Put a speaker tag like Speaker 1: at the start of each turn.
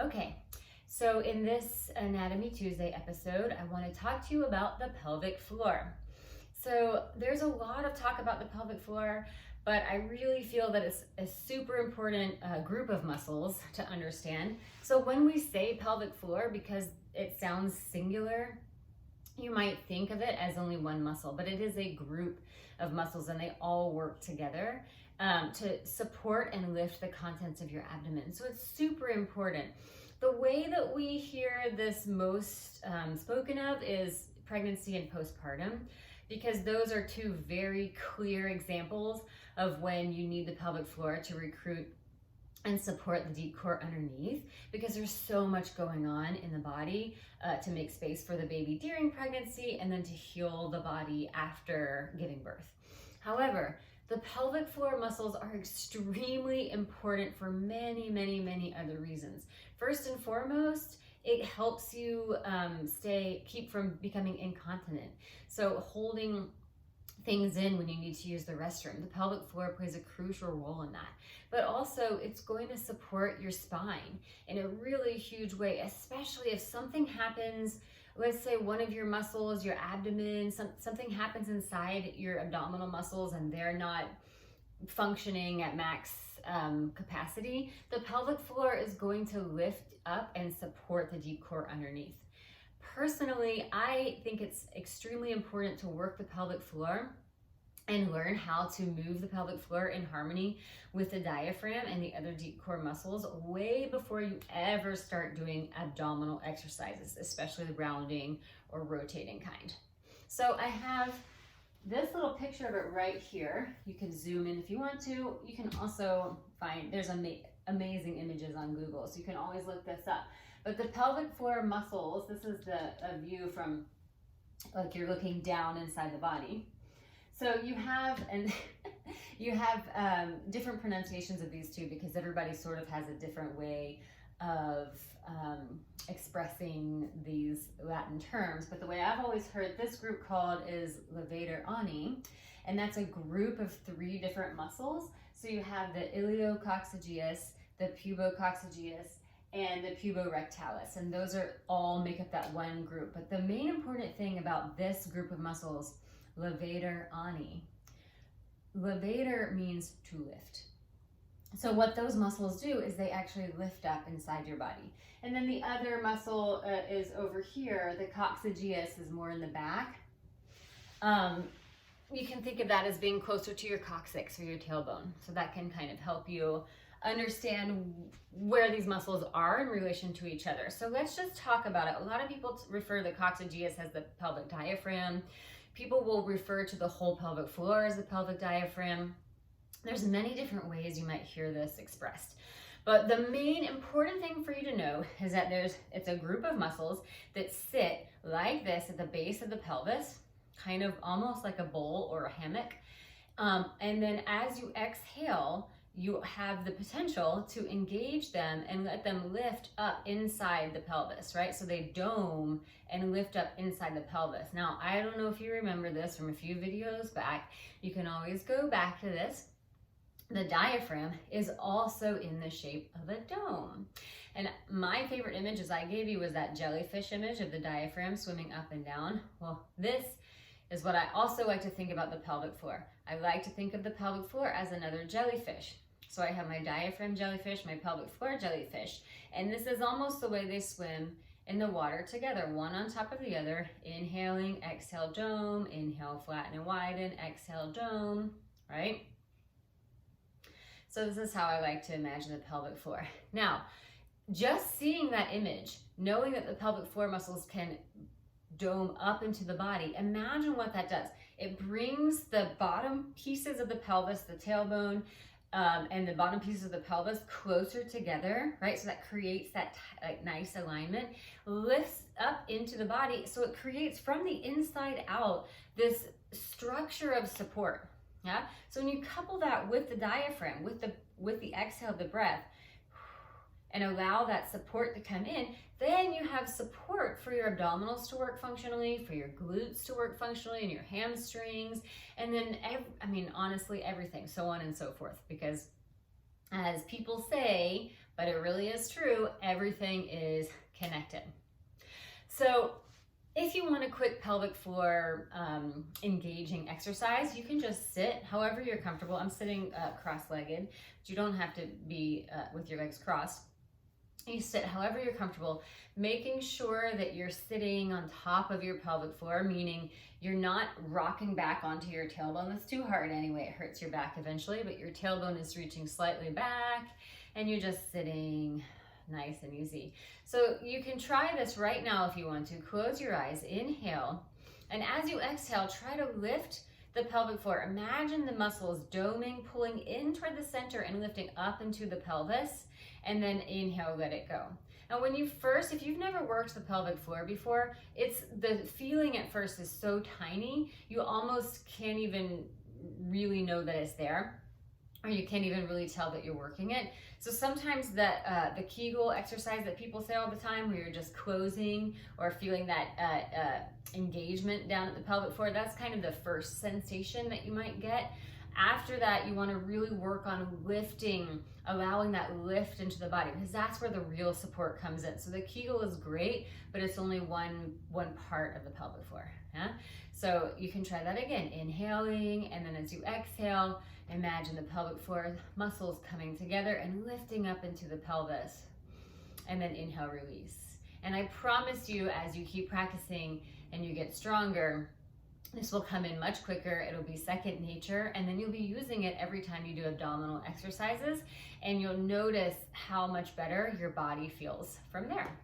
Speaker 1: Okay, so in this Anatomy Tuesday episode, I want to talk to you about the pelvic floor. So there's a lot of talk about the pelvic floor, but I really feel that it's a super important group of muscles to understand. So when we say pelvic floor, because it sounds singular, you might think of it as only one muscle, but it is a group of muscles and they all work together to support and lift the contents of your abdomen. So it's super important. The way that we hear this most spoken of is pregnancy and postpartum, because those are two very clear examples of when you need the pelvic floor to recruit and support the deep core underneath, because there's so much going on in the body to make space for the baby during pregnancy and then to heal the body after giving birth. However, the pelvic floor muscles are extremely important for many other reasons. First and foremost, it helps you keep from becoming incontinent. So holding things in when you need to use the restroom. The pelvic floor plays a crucial role in that. But also it's going to support your spine in a really huge way, especially if something happens. Let's say one of your muscles, your abdomen, something happens inside your abdominal muscles and they're not functioning at max capacity. The pelvic floor is going to lift up and support the deep core underneath. Personally, I think it's extremely important to work the pelvic floor and learn how to move the pelvic floor in harmony with the diaphragm and the other deep core muscles way before you ever start doing abdominal exercises, especially the rounding or rotating kind. So I have this little picture of it right here. You can zoom in if you want to. You can also find, there's amazing images on Google, so you can always look this up. But the pelvic floor muscles, this is a view from, like you're looking down inside the body. So you have, and you have different pronunciations of these two because everybody sort of has a different way of expressing these Latin terms. But the way I've always heard this group called is Levator Ani, and that's a group of 3 different muscles. So you have the iliococcygeus, the pubococcygeus, and the puborectalis, and those are all make up that one group. But the main important thing about this group of muscles, Levator Ani, levator means to lift. So what those muscles do is they actually lift up inside your body. And then the other muscle is over here. The coccygeus is more in the back. You can think of that as being closer to your coccyx or your tailbone. So that can kind of help you understand where these muscles are in relation to each other. So let's just talk about it. A lot of people refer the coccygeus as the pelvic diaphragm. People will refer to the whole pelvic floor as the pelvic diaphragm. There's many different ways you might hear this expressed. But the main important thing for you to know is that it's a group of muscles that sit like this at the base of the pelvis, kind of almost like a bowl or a hammock. And then as you exhale, you have the potential to engage them and let them lift up inside the pelvis, right? So they dome and lift up inside the pelvis. Now, I don't know if you remember this from a few videos back. You can always go back to this. The diaphragm is also in the shape of a dome. And my favorite images I gave you was that jellyfish image of the diaphragm swimming up and down. Well, this is what I also like to think about the pelvic floor. I like to think of the pelvic floor as another jellyfish. So I have my diaphragm jellyfish, my pelvic floor jellyfish, and this is almost the way they swim in the water together, one on top of the other, inhaling, exhale, dome, inhale, flatten and widen, exhale, dome, right? So this is how I like to imagine the pelvic floor. Now, just seeing that image, knowing that the pelvic floor muscles can dome up into the body, imagine what that does. It brings the bottom pieces of the pelvis, the tailbone, and the bottom pieces of the pelvis closer together, right? So that creates that nice alignment, lifts up into the body. So it creates from the inside out this structure of support. Yeah. So when you couple that with the diaphragm, with the exhale of the breath, and allow that support to come in, then you have support for your abdominals to work functionally, for your glutes to work functionally, and your hamstrings, and then, honestly, everything, so on and so forth. Because as people say, but it really is true. Everything is connected. So if you want a quick pelvic floor engaging exercise, you can just sit however you're comfortable. I'm sitting cross-legged, but you don't have to be with your legs crossed. You sit however you're comfortable, making sure that you're sitting on top of your pelvic floor, meaning you're not rocking back onto your tailbone. That's too hard anyway. It hurts your back eventually, but your tailbone is reaching slightly back and you're just sitting nice and easy. So you can try this right now if you want to. Close your eyes, inhale, and as you exhale, try to lift the pelvic floor. Imagine the muscles doming, pulling in toward the center and lifting up into the pelvis, and then inhale, let it go. Now when you first, if you've never worked the pelvic floor before, it's the feeling at first is so tiny, you almost can't even really know that it's there, or you can't even really tell that you're working it. So sometimes that the Kegel exercise that people say all the time, where you're just closing or feeling that engagement down at the pelvic floor, that's kind of the first sensation that you might get. After that, you want to really work on lifting, allowing that lift into the body, because that's where the real support comes in. So the Kegel is great, but it's only one part of the pelvic floor. Yeah? So you can try that again, inhaling, and then as you exhale, imagine the pelvic floor muscles coming together and lifting up into the pelvis, and then inhale, release. And I promise you, as you keep practicing and you get stronger, this will come in much quicker. It'll be second nature, and then you'll be using it every time you do abdominal exercises, and you'll notice how much better your body feels from there.